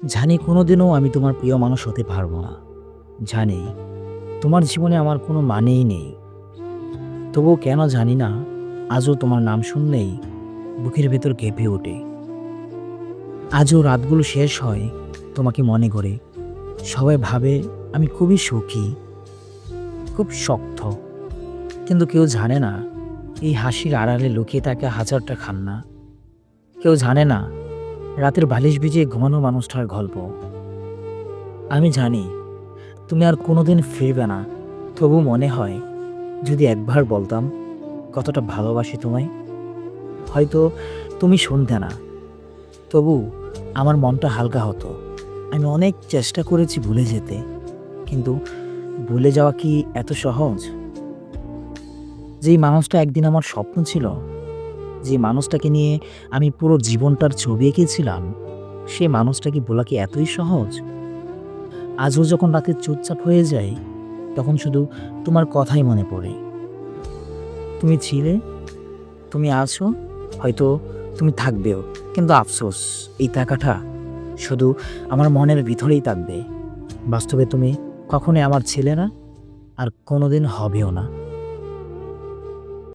জানি কোনোদিনও আমি তোমার প্রিয় মানুষ হতে পারবো না। জানি তোমার জীবনে আমার কোনো মানেই নেই। তবুও কেন জানি না, আজও তোমার নাম শুনলেই বুকের ভেতর কেঁপে ওঠে। আজও রাতগুলো শেষ হয় তোমাকে মনে করে। সবাই ভাবে আমি খুবই সুখী, খুব শক্ত। কিন্তু কেউ জানে না এই হাসির আড়ালে লুকিয়ে থাকে হাজারটা কান্না। কেউ জানে না রাতের বালিশ ভিজিয়ে ঘুমানো মানুষটার গল্প। আমি জানি তুমি আর কোনোদিন ফিরবে না, তবু মনে হয় যদি একবার বলতাম কতটা ভালোবাসি তোমায়। হয়তো তুমি শুনতে না, তবু আমার মনটা হালকা হতো। আমি অনেক চেষ্টা করেছি ভুলে যেতে, কিন্তু ভুলে যাওয়া কি এত সহজ? যেই মানুষটা একদিন আমার স্বপ্ন ছিল, যে মানুষটাকে নিয়ে আমি পুরো জীবনটার ছবি এঁকেছিলাম, সে মানুষটা কি ভোলা কি এতই সহজ? আজও যখন রাতে চুপচাপ হয়ে যাই, তখন শুধু তোমার কথাই মনে পড়ে। তুমি ছিলে, তুমি আছো, হয়তো তুমি থাকবেও। কিন্তু আফসোস, এই টাকাটা শুধু আমার মনের ভিতরেই থাকবে। বাস্তবে তুমি কখনোই আমার ছিলে না, আর কোনোদিন হবেও না।